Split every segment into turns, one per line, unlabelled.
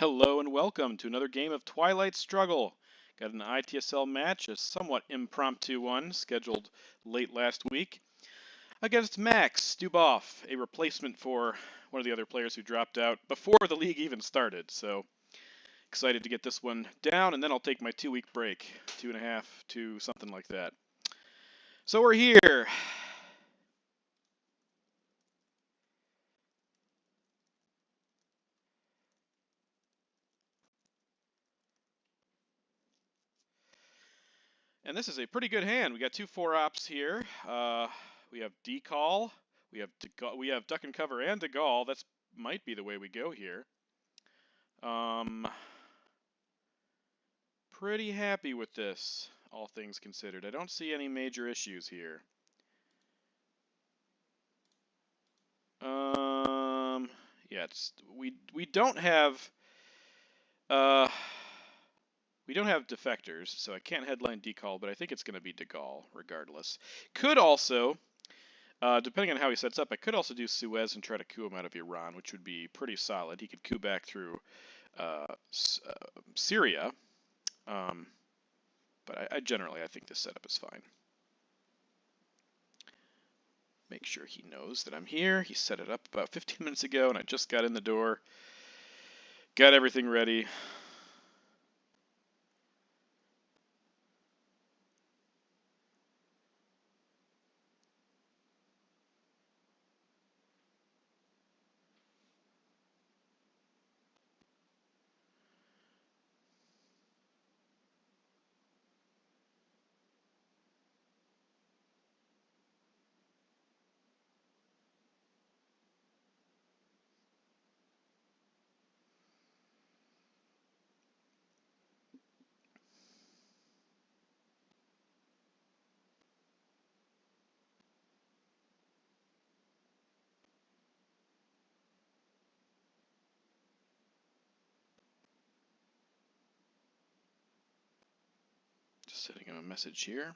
Hello and welcome to another game of Twilight Struggle. Got an ITSL match, a somewhat impromptu one, scheduled late last week, against Max Duboff, a replacement for one of the other players who dropped out before the league even started. So excited to get this one down, and then I'll take my 2-week break, 2.5 to something like that. So we're here. And this is a pretty good hand. We got two 4-ops here. We have Decall. We have Duck and Cover and Degall. That's might be the way we go here. Pretty happy with this, all things considered. I don't see any major issues here. Yeah, we don't have defectors, so I can't headline Decall, but I think it's going to be Degall regardless. Could also, depending on how he sets up, I could also do Suez and try to coup him out of Iran, which would be pretty solid. He could coup back through Syria, but I generally think this setup is fine. Make sure he knows that I'm here. He set it up about 15 minutes ago, and I just got in the door. Got everything ready. Just sending him a message here.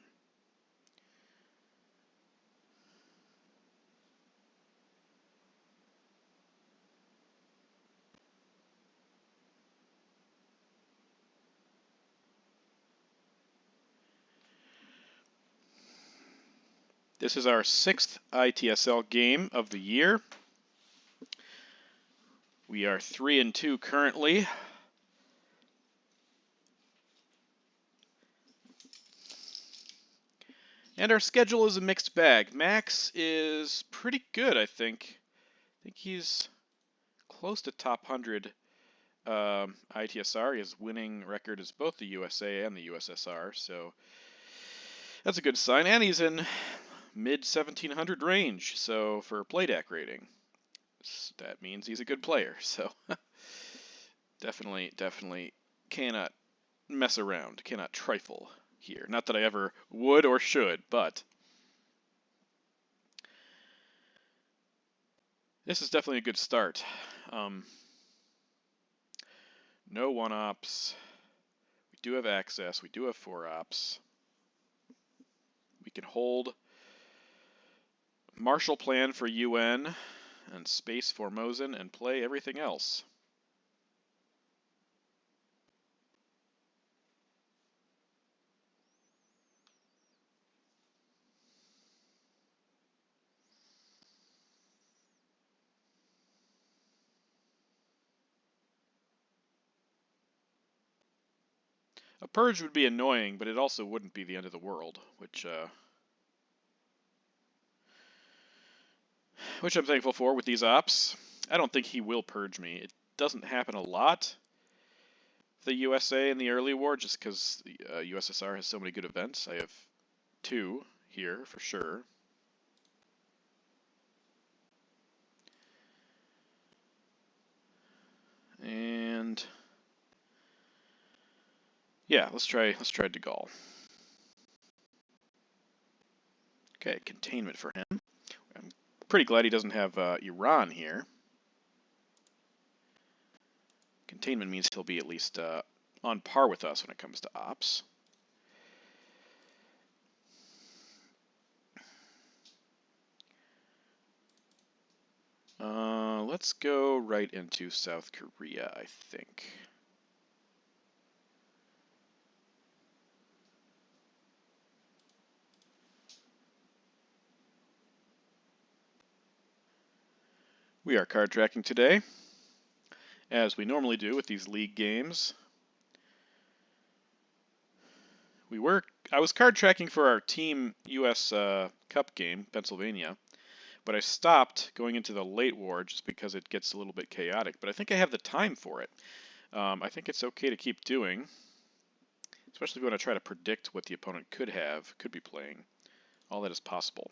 This is our 6th ITSL game of the year. We are 3-2 currently. And our schedule is a mixed bag. Max is pretty good, I think. I think he's close to top 100 ITSR. His winning record is both the USA and the USSR, so that's a good sign. And he's in mid 1700 range, so for playdeck rating, that means he's a good player. So definitely cannot mess around, cannot trifle here. Not that I ever would or should, but this is definitely a good start. No 1-ops. We do have access. We do have 4-ops. We can hold Marshall Plan for UN and Space Formosan and play everything else. A purge would be annoying, but it also wouldn't be the end of the world, which I'm thankful for with these ops. I don't think he will purge me. It doesn't happen a lot, the USA in the early war, just because the USSR has so many good events. I have 2 here for sure. And yeah, let's try Degall. Okay, containment for him. I'm pretty glad he doesn't have Iran here. Containment means he'll be at least on par with us when it comes to ops. Let's go right into South Korea, I think. We are card tracking today, as we normally do with these league games. I was card tracking for our Team US Cup game, Pennsylvania, but I stopped going into the late war just because it gets a little bit chaotic. But I think I have the time for it. I think it's okay to keep doing, especially if you want to try to predict what the opponent could be playing. All that is possible.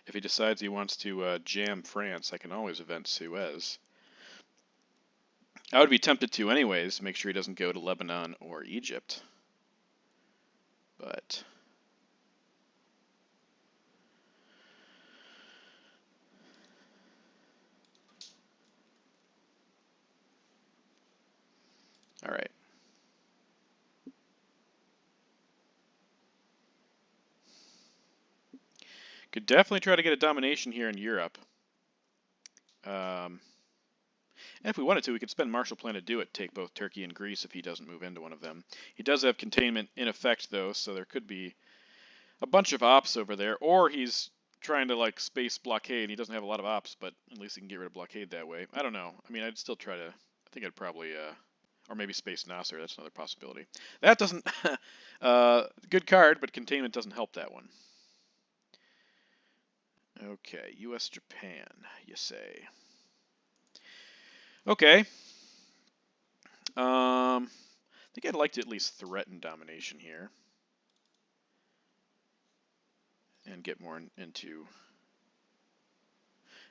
If he decides he wants to jam France, I can always event Suez. I would be tempted to anyways, make sure he doesn't go to Lebanon or Egypt. But all right. Could definitely try to get a domination here in Europe. And if we wanted to, we could spend Marshall Plan to do it, take both Turkey and Greece if he doesn't move into one of them. He does have containment in effect, though, so there could be a bunch of ops over there. Or he's trying to, like, space blockade. He doesn't have a lot of ops, but at least he can get rid of blockade that way. I don't know. I mean, I'd still try to... I think I'd probably... or maybe space Nasser. That's another possibility. That doesn't... good card, but containment doesn't help that one. Okay, U.S.-Japan, you say. Okay. I think I'd like to at least threaten domination here. And get more into...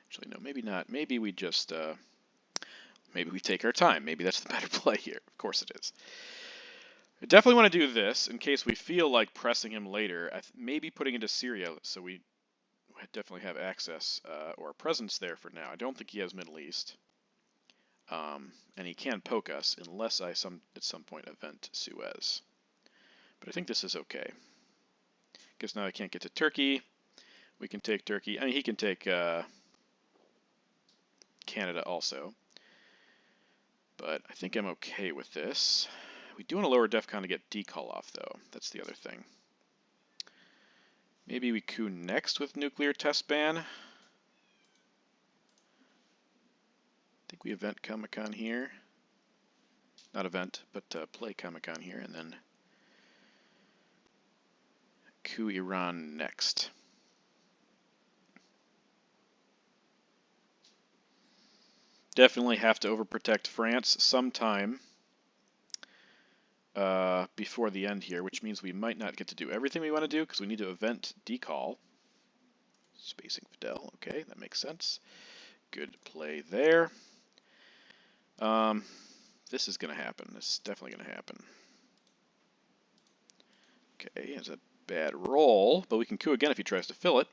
Actually, no, maybe not. Maybe we just... maybe we take our time. Maybe that's the better play here. Of course it is. I definitely want to do this in case we feel like pressing him later. Maybe putting into Syria so we definitely have access or presence there for now. I don't think he has Middle East. And he can poke us unless I at some point event Suez. But I think this is okay. Because now I can't get to Turkey. We can take Turkey. I mean, he can take Canada also. But I think I'm okay with this. We do want to lower DEFCON to get decall off, though. That's the other thing. Maybe we coup next with nuclear test ban. I think we event Comic-Con here. Not event, but play Comic-Con here, and then coup Iran next. Definitely have to overprotect France sometime before the end here, which means we might not get to do everything we want to do because we need to event decall. Spacing Fidel, okay, that makes sense. Good play there. This is going to happen. This is definitely going to happen. Okay, it's a bad roll, but we can coup again if he tries to fill it.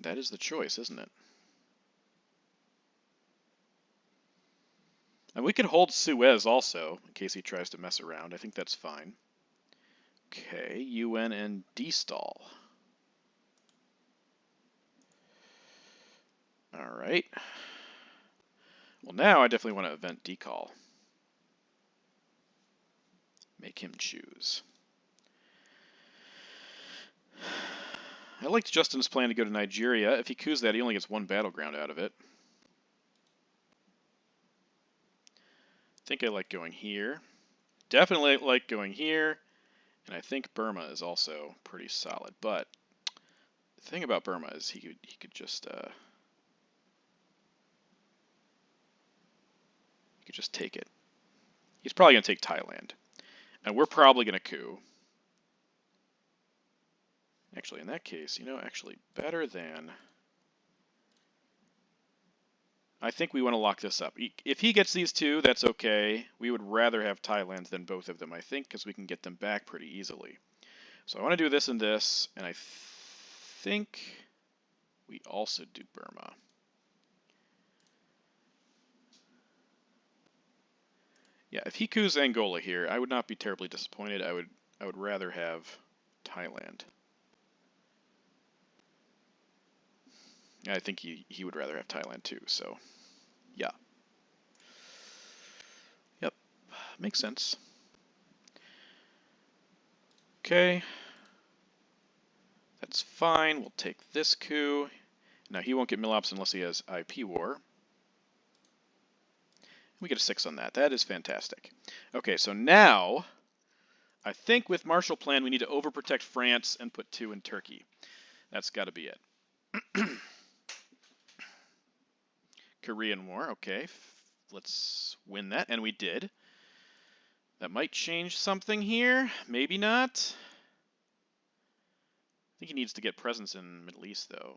That is the choice, isn't it? And we can hold Suez also, in case he tries to mess around. I think that's fine. Okay, UN and D-stall. Alright. Well, now I definitely want to event decall. Make him choose. I liked Justin's plan to go to Nigeria. If he coups that, he only gets one battleground out of it. I think I like going here. Definitely like going here. And I think Burma is also pretty solid. But the thing about Burma is he could just take it. He's probably going to take Thailand. And we're probably going to coup. Actually, in that case, you know, actually better than... I think we want to lock this up. If he gets these two, that's okay. We would rather have Thailand than both of them, I think, because we can get them back pretty easily. So I want to do this and this, and I think we also do Burma. Yeah, if he coups Angola here, I would not be terribly disappointed. I would rather have Thailand. I think he would rather have Thailand too, so yeah. Yep, makes sense. Okay. That's fine. We'll take this coup. Now he won't get Milops unless he has IP war. We get a 6 on that. That is fantastic. Okay, so now I think with Marshall Plan we need to overprotect France and put 2 in Turkey. That's got to be it. Korean War, okay. Let's win that, and we did. That might change something here. Maybe not. I think he needs to get presence in Middle East, though.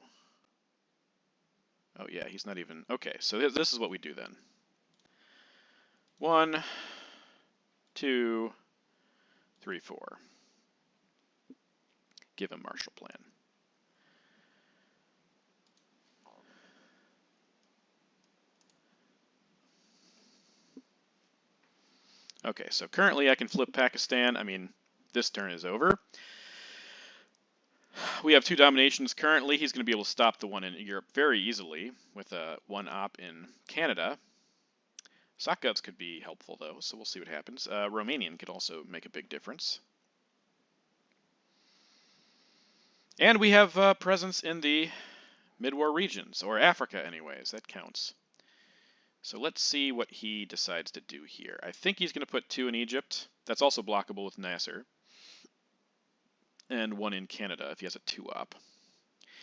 Oh, yeah, he's not even... Okay, so this is what we do then. 1, 2, 3, 4. Give him Marshall Plan. Okay, so currently I can flip Pakistan. I mean, this turn is over. We have 2 dominations currently. He's going to be able to stop the one in Europe very easily with a 1 op in Canada. Sakgovs could be helpful, though, so we'll see what happens. Romanian could also make a big difference. And we have presence in the mid-war regions, or Africa anyways. That counts. So let's see what he decides to do here. I think he's going to put 2 in Egypt. That's also blockable with Nasser. And 1 in Canada if he has a 2-op.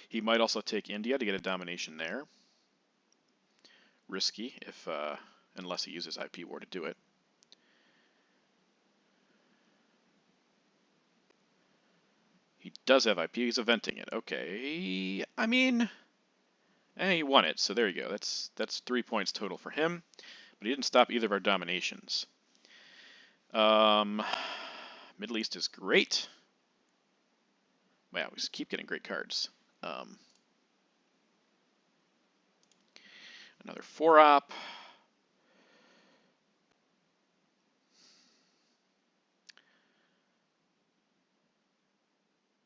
He might also take India to get a domination there. Risky if unless he uses IP war to do it. He does have IP. He's eventing it. Okay. I mean, he won it, so there you go. That's 3 points total for him. But he didn't stop either of our dominations. Middle East is great. Wow, we just keep getting great cards. Another 4-op.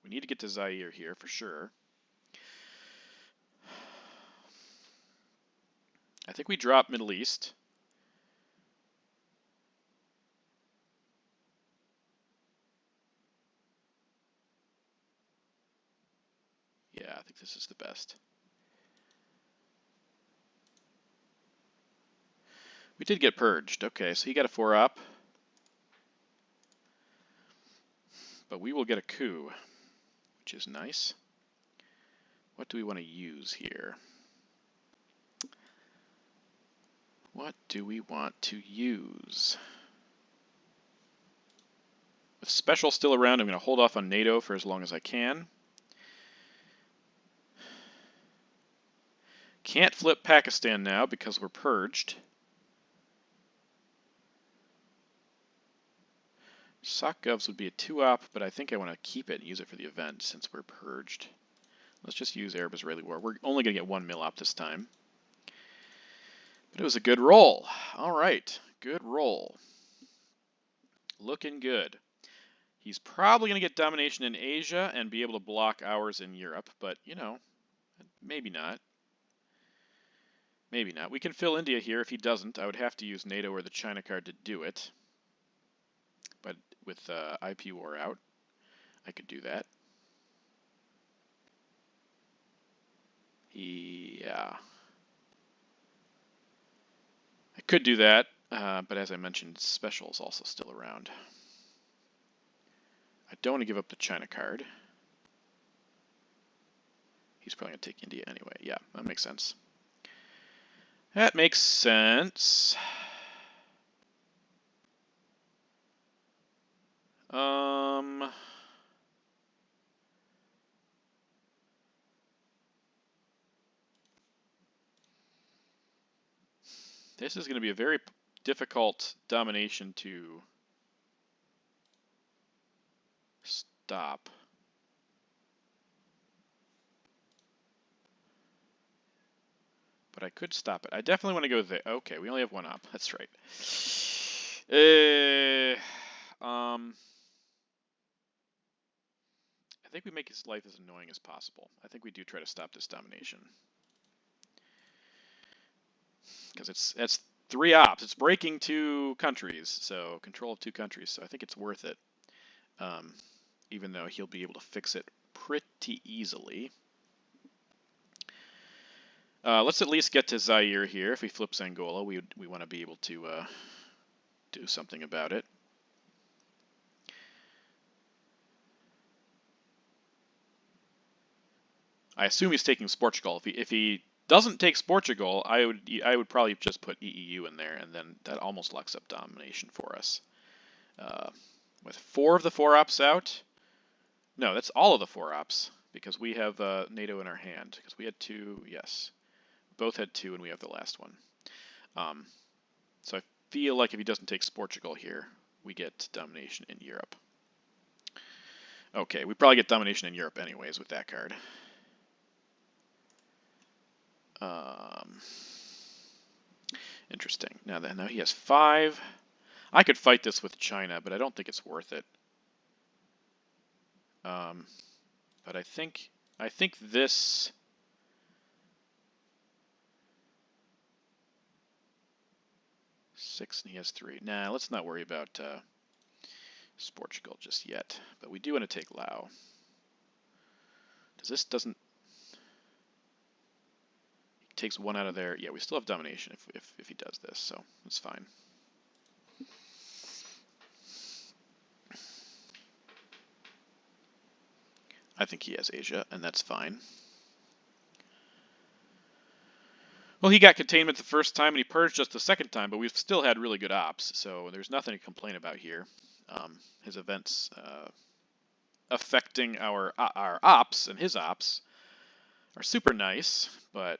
We need to get to Zaire here for sure. I think we drop Middle East. Yeah, I think this is the best. We did get purged. Okay, so he got a 4-op. But we will get a coup, which is nice. What do we want to use here? What do we want to use? With Special still around, I'm going to hold off on NATO for as long as I can. Can't flip Pakistan now because we're purged. Sakgovs would be a 2-op, but I think I want to keep it and use it for the event since we're purged. Let's just use Arab-Israeli War. We're only going to get 1 mil-op this time. But it was a good roll. All right, good roll. Looking good. He's probably going to get domination in Asia and be able to block ours in Europe, but, you know, maybe not. Maybe not. We can fill India here if he doesn't. I would have to use NATO or the China card to do it. But with IP war out, I could do that. Yeah. I could do that, but as I mentioned, Special is also still around. I don't want to give up the China card. He's probably going to take India anyway. Yeah, that makes sense. That makes sense. This is going to be a very difficult domination to stop. But I could stop it. I definitely want to go there. Okay, we only have one up. That's right. I think we make his life as annoying as possible. I think we do try to stop this domination. Because it's 3 ops. It's breaking 2 countries, so control of 2 countries. So I think it's worth it, even though he'll be able to fix it pretty easily. Let's at least get to Zaire here. If he flips Angola, we want to be able to do something about it. I assume he's taking Portugal. If he doesn't take Portugal, I would probably just put EEU in there, and then that almost locks up domination for us. With 4 of the 4 ops out, no, that's all of the 4 ops because we have NATO in our hand because we had 2. Yes, both had 2, and we have the last one. So I feel like if he doesn't take Portugal here, we get domination in Europe. Okay, we probably get domination in Europe anyways with that card. Interesting. Now he has 5. I could fight this with China, but I don't think it's worth it. But I think this. Six, and he has 3. Nah, let's not worry about Portugal just yet. But we do want to take Laos. Doesn't. He takes 1 out of there. Yeah, we still have domination if he does this, so it's fine. I think he has Asia, and that's fine. Well, he got containment the first time, and he purged us the second time, but we've still had really good ops, so there's nothing to complain about here. His events affecting our ops and his ops are super nice, but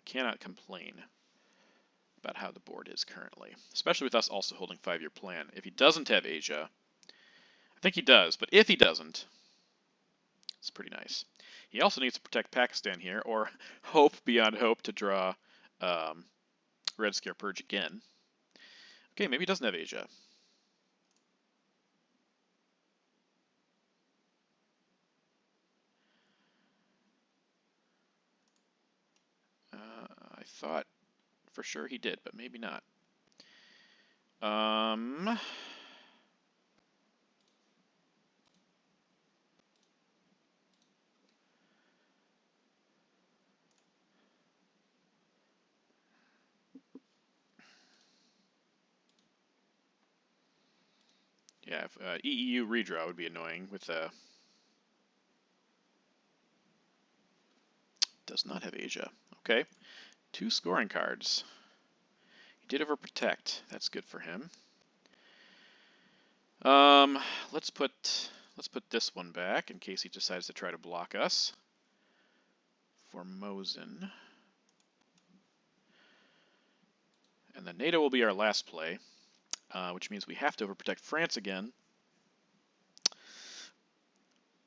cannot complain about how the board is currently, especially with us also holding 5-year plan. If he doesn't have Asia, I think he does, but if he doesn't, it's pretty nice. He also needs to protect Pakistan here, or hope beyond hope to draw Red Scare Purge again. Okay, maybe he doesn't have Asia. I thought for sure he did, but maybe not. Yeah, if EEU redraw would be annoying with does not have Asia. Okay, 2 scoring cards. He did overprotect. That's good for him. Let's put this one back in case he decides to try to block us. Formosan. And then NATO will be our last play, which means we have to overprotect France again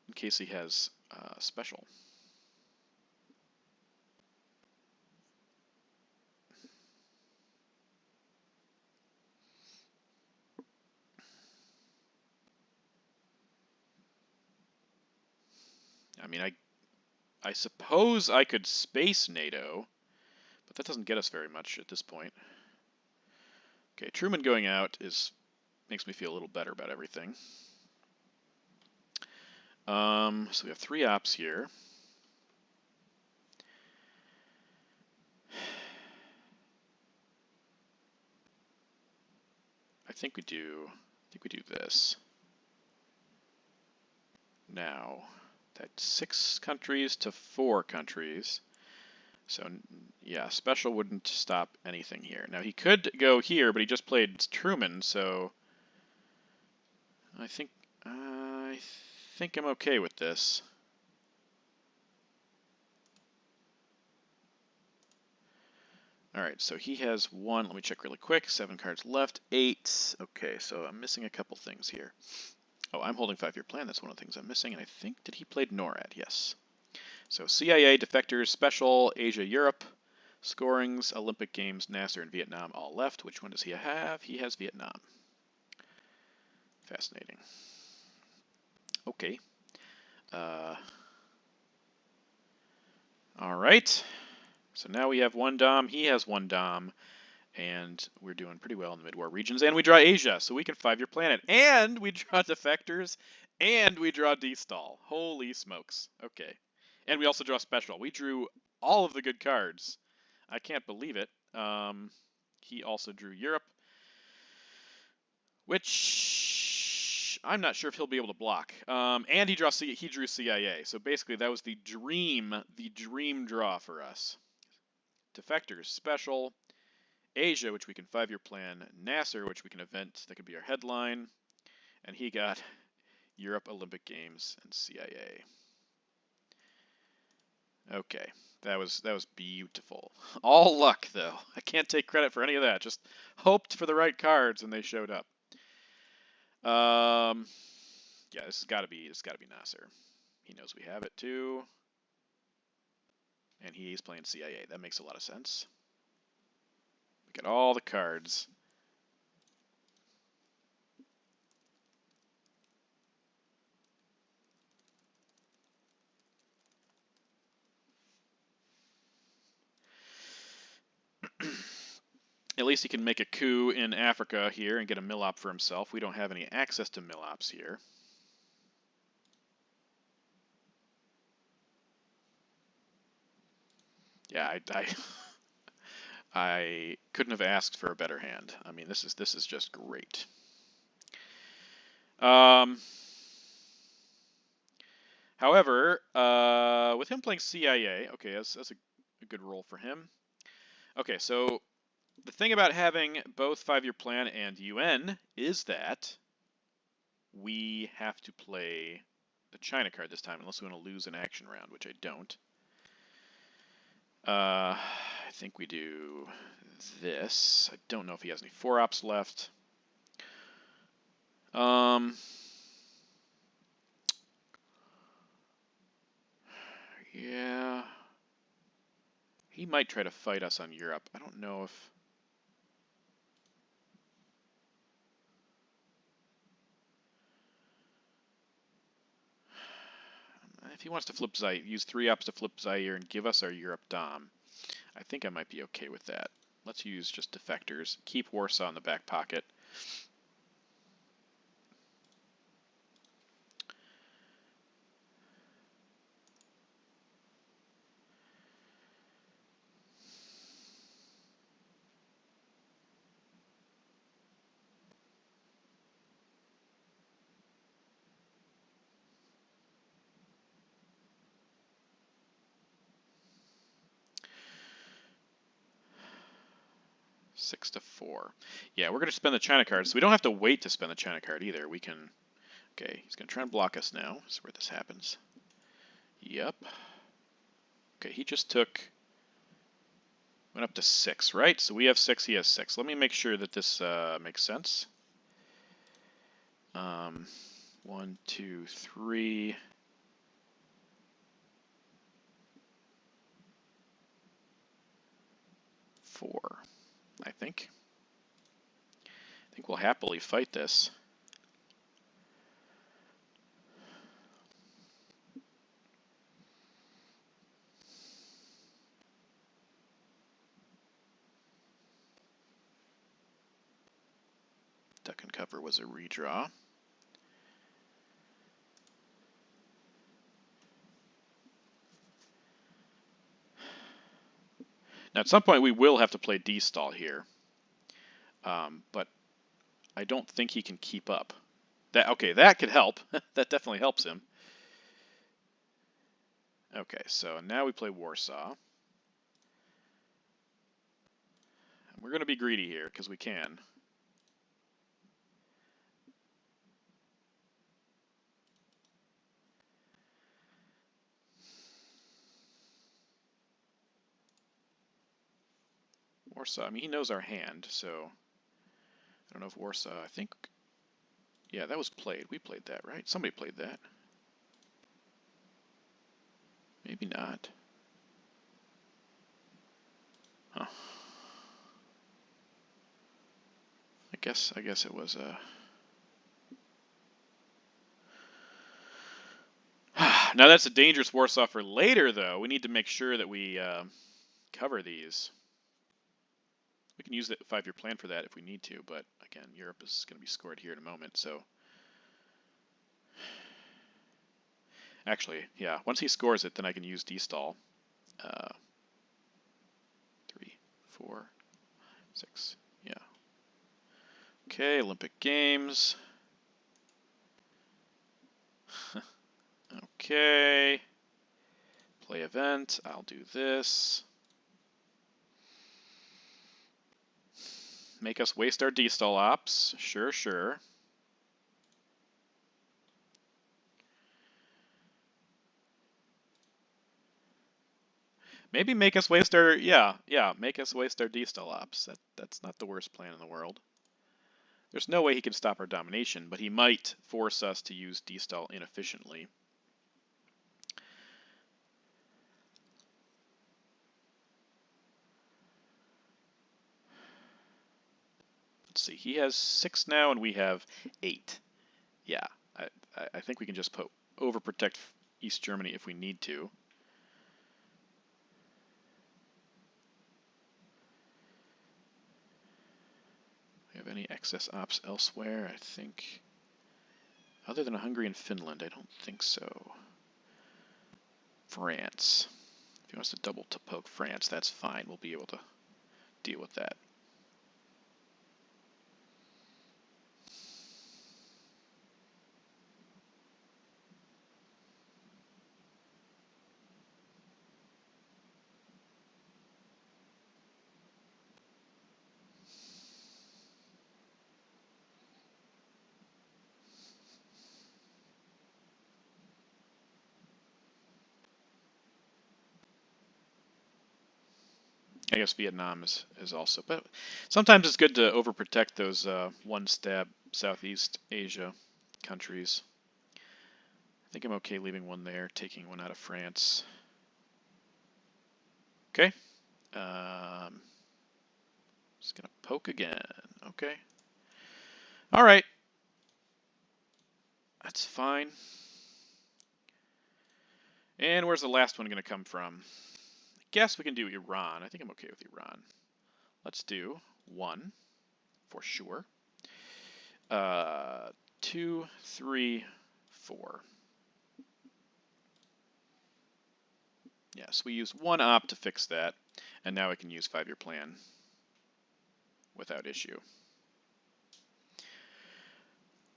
in case he has special. I mean, I suppose I could space NATO, but that doesn't get us very much at this point. Okay, Truman going out makes me feel a little better about everything. So we have 3 ops here. I think we do this. Now, that's 6 countries to 4 countries. So yeah, special wouldn't stop anything here. Now he could go here, but he just played Truman, so I think I'm okay with this. All right, so he has 1. Let me check really quick. 7 cards left. 8. Okay, so I'm missing a couple things here. Oh, I'm holding 5-year plan. That's one of the things I'm missing. And I think, did he play NORAD? Yes. So CIA, Defectors, Special, Asia, Europe, Scorings, Olympic Games, NASA, and Vietnam all left. Which one does he have? He has Vietnam. Fascinating. Okay. All right. So now we have 1 Dom. He has 1 Dom. And we're doing pretty well in the mid-war regions. And we draw Asia, so we can 5-year planet. And we draw Defectors. And we draw D-Stall. Holy smokes. Okay. And we also draw Special. We drew all of the good cards. I can't believe it. He also drew Europe, which I'm not sure if he'll be able to block. And he drew CIA. So basically, that was the dream draw for us. Defectors, Special, Asia, which we can 5-year plan, Nasser, which we can event, that could be our headline, and he got Europe, Olympic Games, and CIA. Okay, that was beautiful. All luck, though. I can't take credit for any of that. Just hoped for the right cards, and they showed up. Yeah, this has got to be Nasser. He knows we have it too, and he's playing CIA. That makes a lot of sense. Get all the cards. At least he can make a coup in Africa here and get a mill-op for himself. We don't have any access to mill-ops here. Yeah, I couldn't have asked for a better hand. I mean, this is just great. However, with him playing CIA, okay, that's a good roll for him. Okay, so the thing about having both 5-year plan and UN is that we have to play the China card this time, unless we want to lose an action round, which I don't. I think we do this. I don't know if he has any 4-ops left. Yeah. He might try to fight us on Europe. I don't know if... If he wants to flip Zaire, use 3-ops to flip Zaire and give us our Europe Dom, I think I might be okay with that. Let's use just Defectors. Keep Warsaw in the back pocket. Six to 4. Yeah, we're going to spend the China card, so we don't have to wait to spend the China card either. We can... Okay, he's going to try and block us now. This is where this happens. Yep. Okay, he just took... Went up to 6, right? So we have 6, he has 6. Let me make sure that this makes sense. 1, 2, 3... 4, I think. I think we'll happily fight this. Duck and cover was a redraw. Now, at some point, we will have to play D-Stall here. But I don't think he can keep up. Okay, that could help. That definitely helps him. Okay, so now we play Warsaw. We're going to be greedy here, because we can. Warsaw, I mean, he knows our hand, so I don't know if Warsaw, I think, yeah, that was played. We played that, right? Somebody played that. Maybe not. Huh. I guess it was Now that's a dangerous Warsaw for later, though. We need to make sure that we cover these. We can use the 5-year plan for that if we need to, but again, Europe is going to be scored here in a moment, so. Actually, yeah, once he scores it, then I can use D-stall. 3, 4, 6, yeah. Okay, Olympic Games. Okay. Play event, I'll do this. Make us waste our D-stall ops, sure. Maybe make us waste our, make us waste our D-stall ops. That's not the worst plan in the world. There's no way he can stop our domination, but he might force us to use D-stall inefficiently. Let's see, he has 6 now and we have 8. Yeah, I think we can just overprotect East Germany if we need to. We have any excess ops elsewhere? I think, other than Hungary and Finland, I don't think so. France. If he wants to double to poke France, that's fine. We'll be able to deal with that. I guess Vietnam is also, but sometimes it's good to overprotect those one-stab Southeast Asia countries. I think I'm okay leaving one there, taking one out of France. Okay. Just gonna poke again. Okay. All right. That's fine. And where's the last one gonna come from? I guess we can do Iran. I think I'm okay with Iran. Let's do 1 for sure. 2, 3, 4. Yes, we use 1 op to fix that, and now we can use 5-year plan without issue.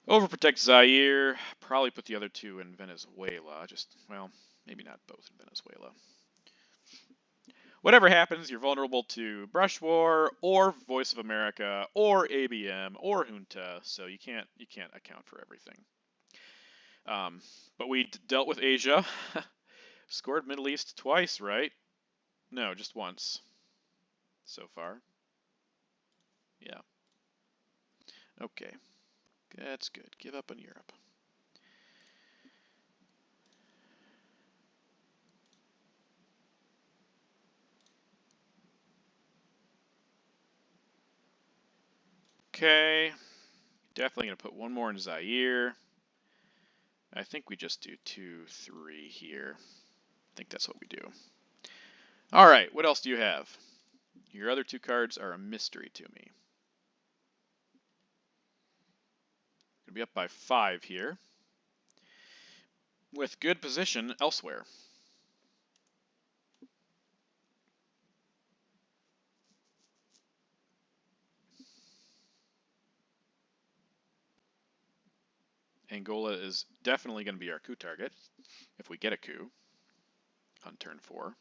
Overprotect Zaire, probably put the other 2 in Venezuela, well, maybe not both in Venezuela. Whatever happens, you're vulnerable to Brush War, or Voice of America, or ABM, or Junta, so you can't account for everything. But we dealt with Asia. Scored Middle East twice, right? No, just once so far. Yeah. Okay. That's good. Give up on Europe. Okay. Definitely going to put 1 more in Zaire. I think we just do 2, 3 here. I think that's what we do. All right, what else do you have? Your other 2 cards are a mystery to me. Going to be up by 5 here, with good position elsewhere. Angola is definitely going to be our coup target, if we get a coup on turn 4.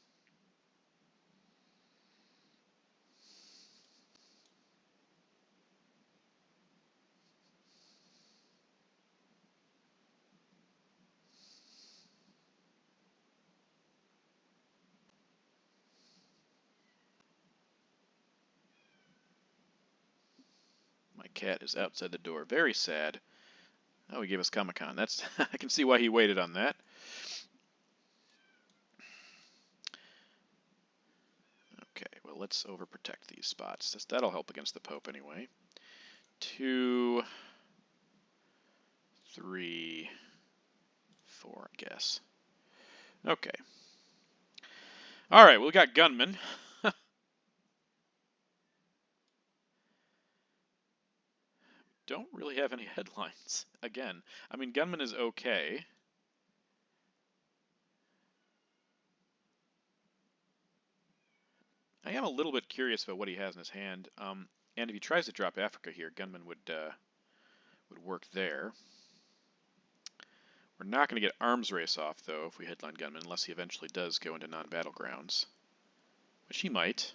cat is outside the door. Very sad. Oh, he gave us Comic-Con. That's I can see why he waited on that. Okay, well, let's overprotect these spots. That'll help against the Pope anyway. 2, 3, 4, I guess. Okay. All right, well, we got Gunman. Don't really have any headlines. Again, I mean, Gunman is okay. I am a little bit curious about what he has in his hand. And if he tries to drop Africa here, Gunman would work there. We're not going to get Arms Race off, though, if we headline Gunman, unless he eventually does go into non-battlegrounds. Which he might.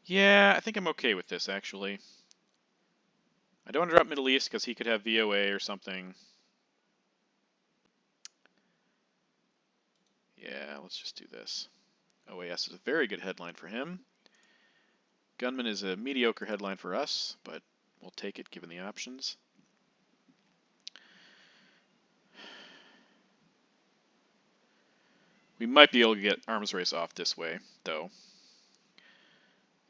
Yeah, I think I'm okay with this, actually. I don't want to drop Middle East because he could have VOA or something. Yeah, let's just do this. OAS is a very good headline for him. Gunman is a mediocre headline for us, but we'll take it given the options. We might be able to get Arms Race off this way, though.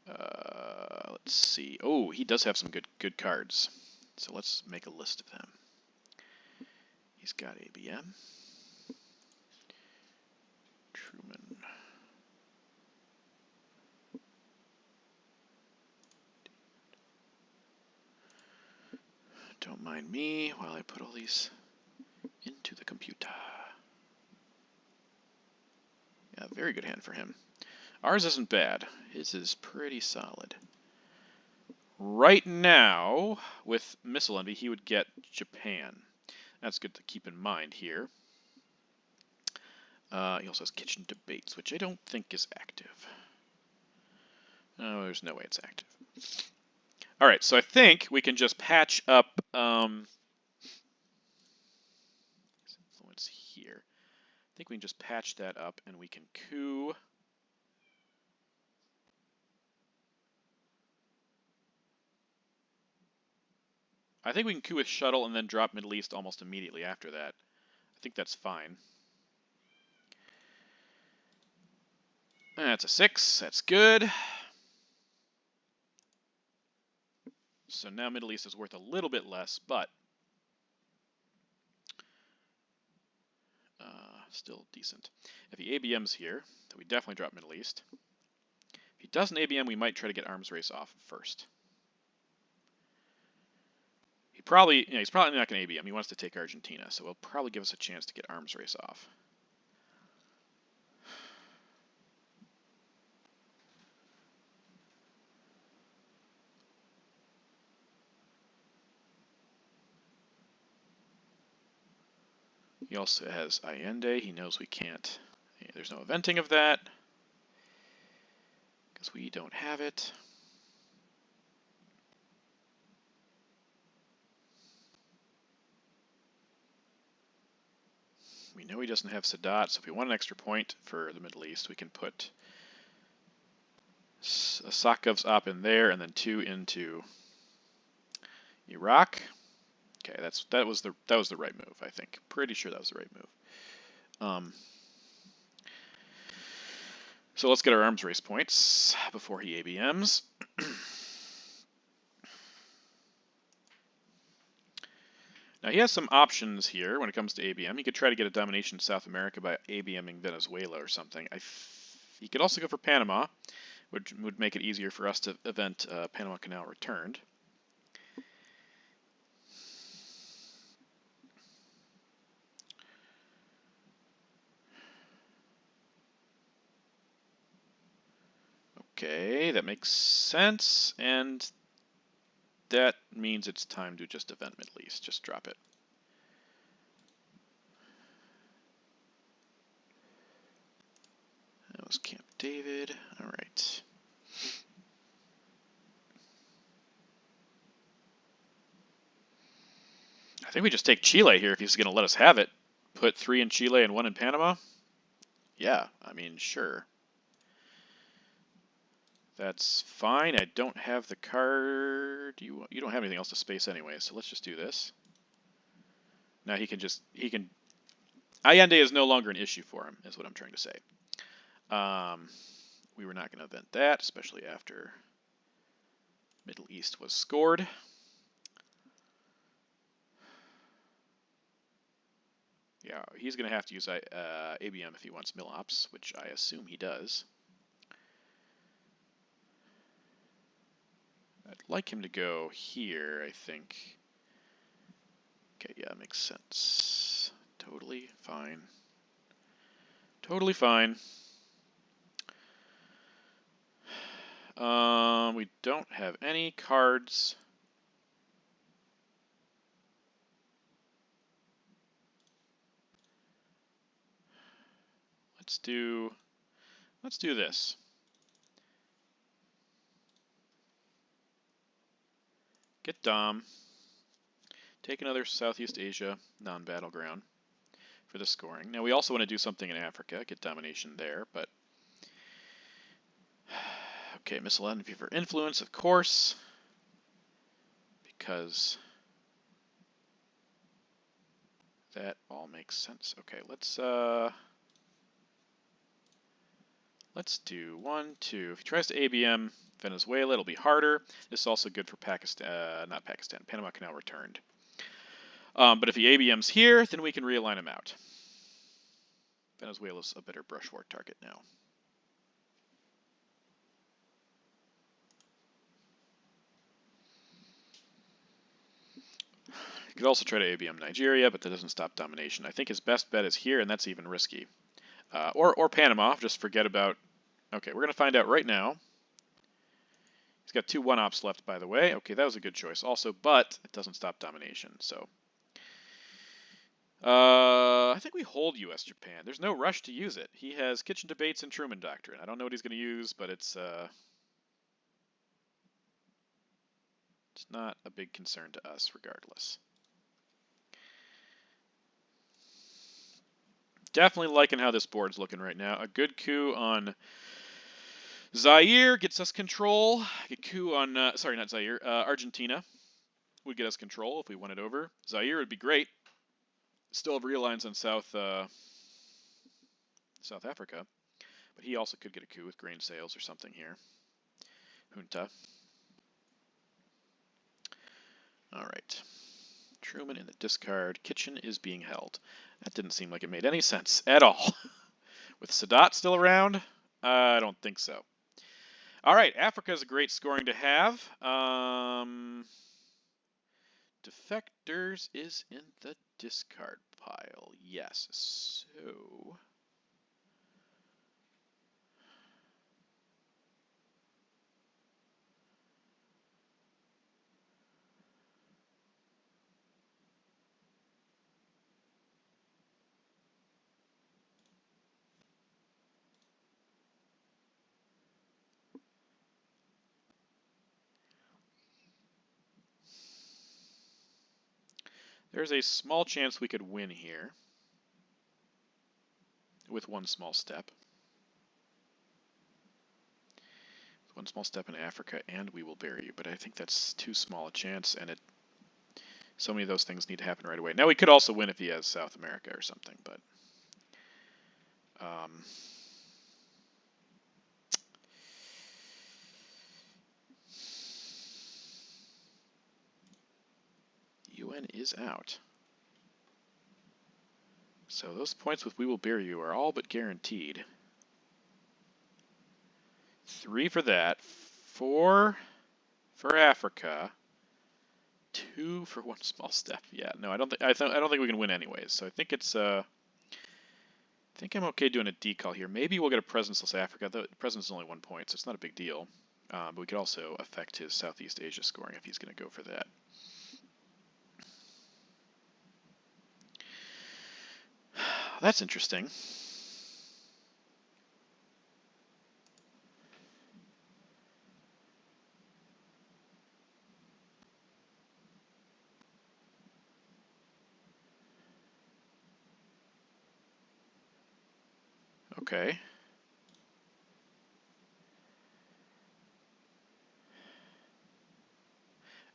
Let's see. Oh, he does have some good cards. So let's make a list of them. He's got ABM. Truman. Don't mind me while I put all these into the computer. Yeah, very good hand for him. Ours isn't bad. His is pretty solid. Right now, with Missile Envy, he would get Japan. That's good to keep in mind here. He also has Kitchen Debates, which I don't think is active. No, there's no way it's active. All right, so I think we can just patch up influence here. I think we can just patch that up, and we can coup. I think we can coup with Shuttle and then drop Middle East almost immediately after that. I think that's fine. That's a 6. That's good. So now Middle East is worth a little bit less, but still decent. If he ABMs here, then we definitely drop Middle East. If he doesn't ABM, we might try to get Arms Race off first. He's probably not going to ABM. He wants to take Argentina, so he'll probably give us a chance to get Arms Race off. He also has Allende. He knows we can't. There's no eventing of that because we don't have it. We know he doesn't have Sadat, so if we want an extra point for the Middle East, we can put Sakov's op in there and then 2 into Iraq. Okay, that was the right move, I think. Pretty sure that was the right move. So let's get our Arms Race points before he ABMs. Now he has some options here when it comes to ABM. He could try to get a domination in South America by ABMing Venezuela or something. He could also go for Panama, which would make it easier for us to event Panama Canal returned. Okay, that makes sense, and that means it's time to just event Middle East. Just drop it. That was Camp David. All right. I think we just take Chile here if he's going to let us have it. Put 3 in Chile and 1 in Panama. Yeah, I mean, sure. That's fine. I don't have the card. You don't have anything else to space anyway, so let's just do this. Now he can Allende is no longer an issue for him, is what I'm trying to say. We were not going to event that, especially after Middle East was scored. Yeah, he's going to have to use ABM if he wants mill ops, which I assume he does. I'd like him to go here, I think. Okay, yeah, makes sense. Totally fine. Totally fine. We don't have any cards. Let's do this. Get Dom. Take another Southeast Asia non-battleground for the scoring. Now we also want to do something in Africa, get domination there, but okay, missile enemy for influence, of course, because that all makes sense. Okay, let's do 1, 2. If he tries to ABM Venezuela, it'll be harder. This is also good for Pakistan, not Pakistan, Panama Canal returned. But if he ABMs here, then we can realign him out. Venezuela's a better brush war target now. You could also try to ABM Nigeria, but that doesn't stop domination. I think his best bet is here, and that's even risky. Or Panama, just forget about... Okay, we're going to find out right now. He's got 2 1-ops left, by the way. Okay, that was a good choice also, but it doesn't stop domination, so... I think we hold U.S.-Japan. There's no rush to use it. He has kitchen debates and Truman Doctrine. I don't know what he's going to use, but it's not a big concern to us, regardless. Definitely liking how this board's looking right now. A good coup on Zaire gets us control. A coup on, sorry, not Zaire, Argentina would get us control if we won it over. Zaire would be great. Still have realigns on South Africa, but he also could get a coup with grain sales or something here. Junta. All right. Truman in the discard. Kitchen is being held. That didn't seem like it made any sense at all. With Sadat still around? I don't think so. All right, Africa is a great scoring to have. Defectors is in the discard pile. Yes, so... There's a small chance we could win here with one small step. One small step in Africa, and we will bury you. But I think that's too small a chance, and so many of those things need to happen right away. Now, we could also win if he has South America or something, but... UN is out. So those points with We Will Bury You are all but guaranteed. 3 for that, 4 for Africa, 2 for one small step. Yeah, no, I don't think we can win anyways. So I think it's I think I'm okay doing a decal here. Maybe we'll get a presenceless Africa. The presence is only 1 point, so it's not a big deal. But we could also affect his Southeast Asia scoring if he's going to go for that. That's interesting. Okay.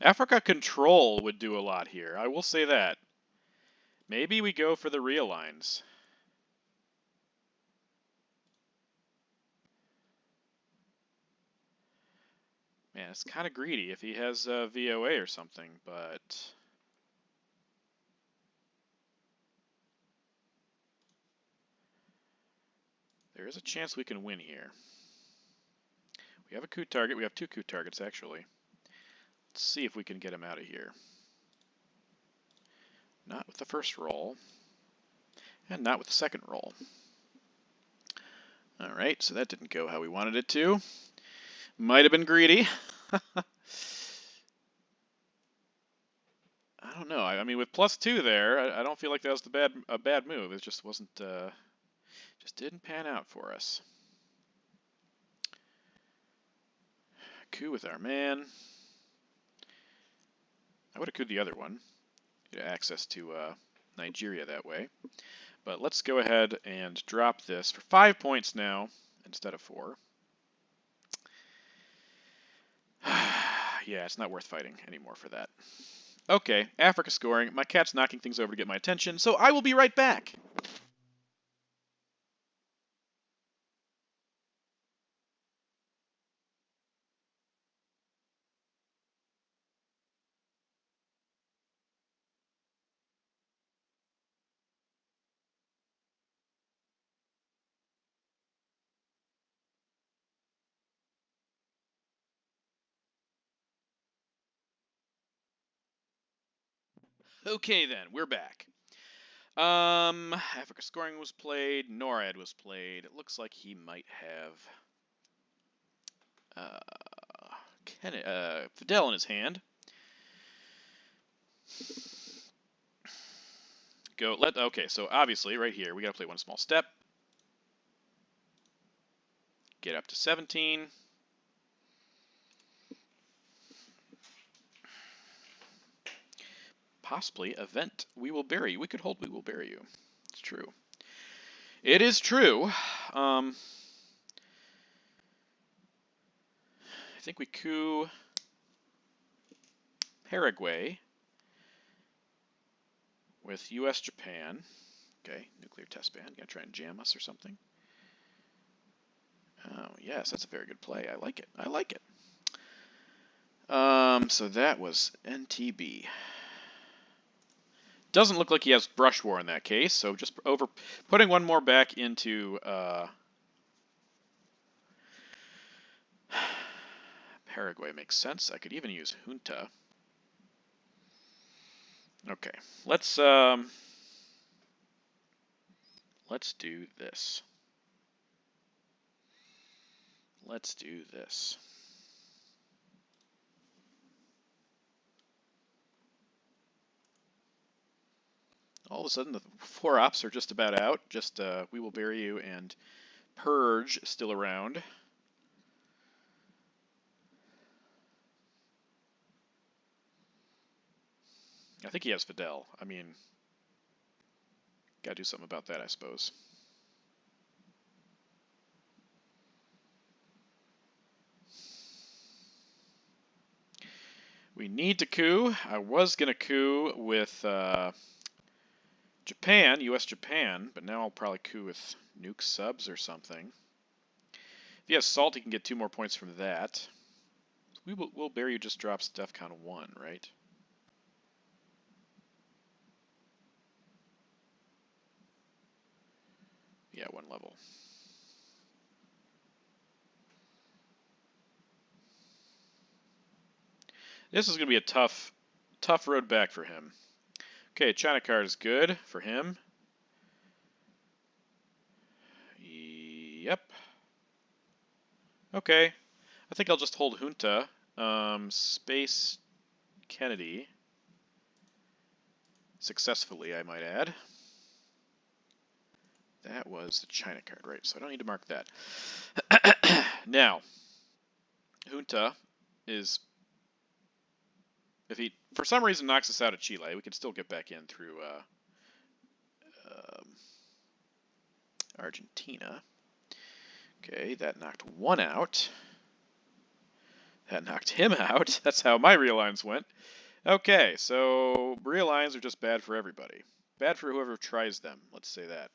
Africa Control would do a lot here. I will say that. Maybe we go for the realigns. Man, it's kind of greedy if he has VOA or something, but... there is a chance we can win here. We have a coup target. We have 2 coup targets, actually. Let's see if we can get him out of here. Not with the first roll. And not with the second roll. Alright, so that didn't go how we wanted it to. Might have been greedy. I don't know. I mean, with +2 there, I don't feel like that was a bad move. It just wasn't... just didn't pan out for us. Coup with our man. I would have couped the other one. Get access to Nigeria that way. But let's go ahead and drop this for 5 points now instead of 4. Yeah, it's not worth fighting anymore for that. Okay, Africa scoring. My cat's knocking things over to get my attention, so I will be right back. Okay then, we're back. Africa scoring was played, NORAD was played. It looks like he might have Fidel in his hand. Okay, so obviously right here we gotta play one small step. Get up to 17. Possibly event. We will bury you. We could hold we will bury you. It's true. It is true. I think we coup Paraguay with US Japan. Okay, nuclear test ban. Gonna try and jam us or something. Oh, yes, that's a very good play. I like it. I like it. So that was NTB. Doesn't look like he has brush war in that case, so just putting one more back into Paraguay makes sense. I could even use junta. Okay, let's do this. Let's do this. All of a sudden, the 4 ops are just about out. Just we will bury you and purge still around. I think he has Fidel. I mean, gotta do something about that, I suppose. We need to coup. I was gonna coup with Japan, US Japan, but now I'll probably coup with nuke subs or something. If he has salt, he can get 2 more points from that. We'll bury you just drops DEFCON 1, right? Yeah, 1 level. This is going to be a tough road back for him. Okay, China card is good for him. Yep. Okay. I think I'll just hold junta. Space Kennedy. Successfully, I might add. That was the China card, right? So I don't need to mark that. Now, junta is... if he, for some reason, knocks us out of Chile, we can still get back in through Argentina. Okay, that knocked 1 out. That knocked him out. That's how my realigns went. Okay, so realigns are just bad for everybody. Bad for whoever tries them, let's say that.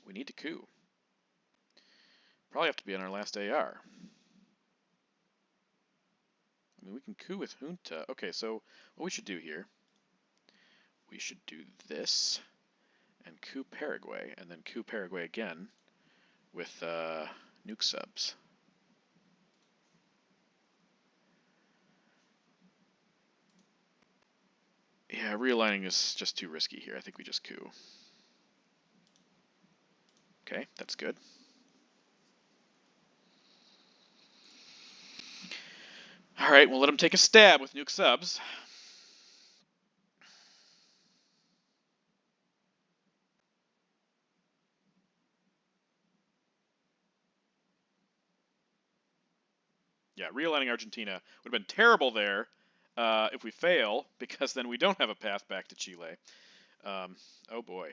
We need to coup. Probably have to be on our last AR. I mean, we can coup with Junta. Okay, so what we should do here, we should do this, and coup Paraguay, and then coup Paraguay again with nuke subs. Yeah, realigning is just too risky here. I think we just coup. Okay, that's good. All right, we'll let him take a stab with nuke subs. Yeah, realigning Argentina would have been terrible there if we fail, because then we don't have a path back to Chile. Oh boy,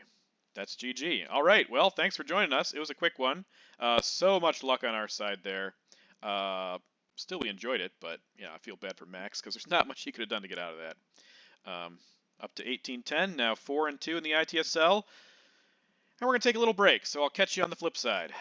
that's GG. All right, well, thanks for joining us. It was a quick one. So much luck on our side there. Still, we enjoyed it, but yeah, I feel bad for Max because there's not much he could have done to get out of that. Up to 18-10, now 4-2 in the ITSL, and we're gonna take a little break. So I'll catch you on the flip side.